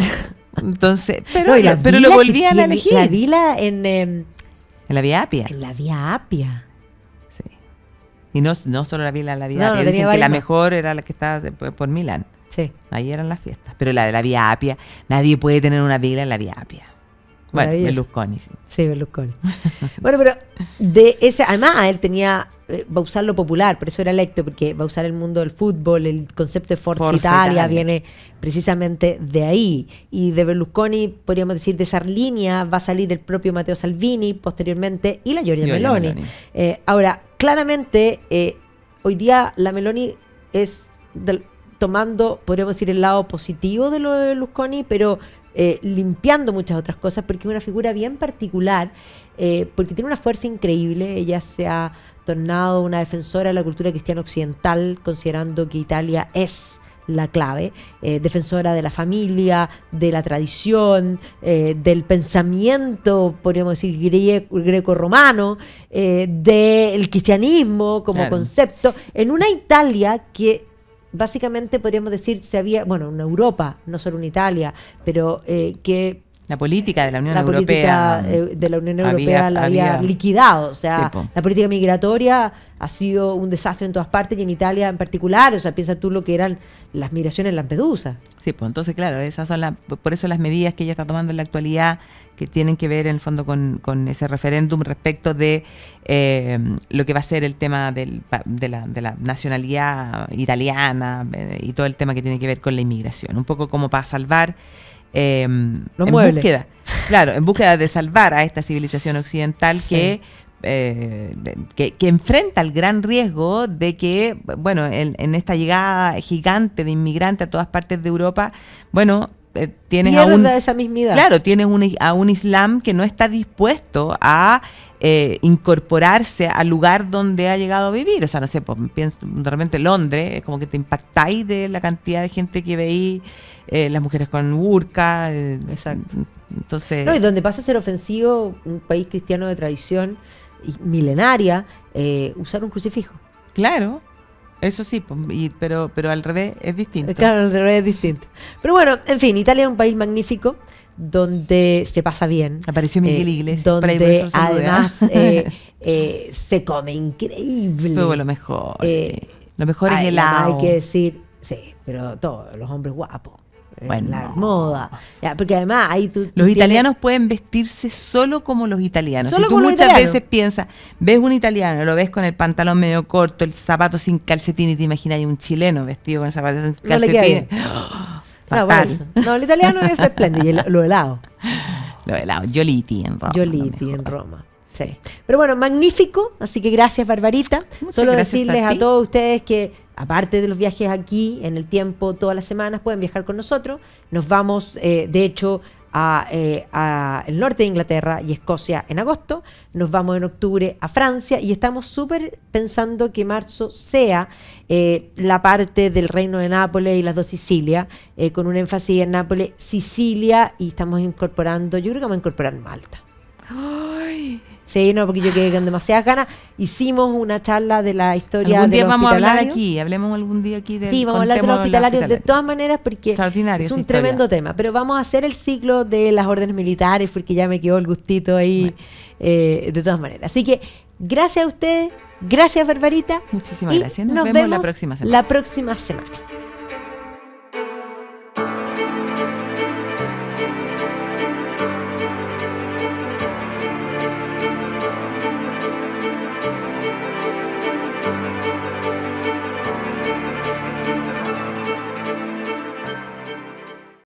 Entonces, pero lo volvían a elegir. La vila en la Vía Apia. En la Vía Apia. Sí. Y no solo la vila en la Vía Apia. Dicen que la mejor era la que estaba por Milán. Sí. Ahí eran las fiestas. Pero la de la Vía Apia, nadie puede tener una vila en la Vía Apia. Bueno, Berlusconi, sí. Sí, Berlusconi. Bueno, pero de ese, además él tenía, va a usar lo popular, por eso era electo, porque va a usar el mundo del fútbol, el concepto de Forza Italia viene precisamente de ahí. Y de Berlusconi, podríamos decir, de esa línea va a salir el propio Matteo Salvini posteriormente y la Giorgia Meloni. Ahora, claramente, hoy día la Meloni es tomando, podríamos decir, el lado positivo de lo de Berlusconi, pero limpiando muchas otras cosas, porque es una figura bien particular, porque tiene una fuerza increíble. Ella se ha tornado una defensora de la cultura cristiana occidental, considerando que Italia es la clave, defensora de la familia, de la tradición, del pensamiento, podríamos decir, greco-romano, del cristianismo como concepto, en una Italia que básicamente podríamos decir una Europa, no solo una Italia, pero que la política de la Unión Europea la había liquidado. O sea, la política migratoria ha sido un desastre en todas partes y en Italia en particular. O sea, piensa tú lo que eran las migraciones en Lampedusa. Sí, pues entonces, claro, esas son por eso las medidas que ella está tomando en la actualidad, que tienen que ver en el fondo con ese referéndum respecto de lo que va a ser el tema de la nacionalidad italiana y todo el tema que tiene que ver con la inmigración. Un poco como para salvar en búsqueda de salvar a esta civilización occidental que enfrenta el gran riesgo de que, bueno, en esta llegada gigante de inmigrantes a todas partes de Europa, bueno, tienes esa mismidad. Claro, tienes a un Islam que no está dispuesto a incorporarse al lugar donde ha llegado a vivir. O sea, no sé, pues, pienso, de repente Londres, es como que te impactáis de la cantidad de gente que veís, las mujeres con burka. Exacto. Entonces, y donde pasa a ser ofensivo un país cristiano de tradición milenaria, usar un crucifijo. Claro. Eso sí, pero al revés es distinto. Claro, al revés es distinto. Pero bueno, en fin, Italia es un país magnífico donde se pasa bien. Apareció Miguel Iglesias. Donde además se come increíble. Fue lo mejor, sí. Lo mejor es helado. Hay que decir, sí, pero todos los hombres guapos. Bueno, la moda. Porque además ahí los italianos pueden vestirse solo como los italianos. Si tú muchas veces piensas, ves un italiano, lo ves con el pantalón medio corto, el zapato sin calcetín y te imaginas un chileno vestido con el zapato sin calcetín. Fatal. No, el italiano es espléndido. Y lo helado. Lo helado. Giolitti en Roma. Sí. Pero bueno, magnífico. Así que gracias, Barbarita. Solo decirles a todos ustedes que, aparte de los viajes aquí en el tiempo, todas las semanas pueden viajar con nosotros. Nos vamos, de hecho, a el norte de Inglaterra y Escocia en agosto. Nos vamos en octubre a Francia y estamos súper pensando que marzo sea la parte del Reino de Nápoles y las dos Sicilias, con un énfasis en Nápoles, Sicilia, y estamos incorporando, yo creo que vamos a incorporar Malta. ¡Ay! Sí, no, porque yo quedé con demasiadas ganas. Hicimos una charla de la historia algún día de los vamos hospitalarios. a hablar aquí, hablemos algún día aquí de. Sí, vamos a hablar de los hospitalarios de todas maneras, porque es un tremendo tema. Pero vamos a hacer el ciclo de las órdenes militares, porque ya me quedó el gustito ahí, de todas maneras. Así que gracias a ustedes, gracias, Barbarita. Muchísimas gracias. Nos vemos la próxima semana. La próxima semana.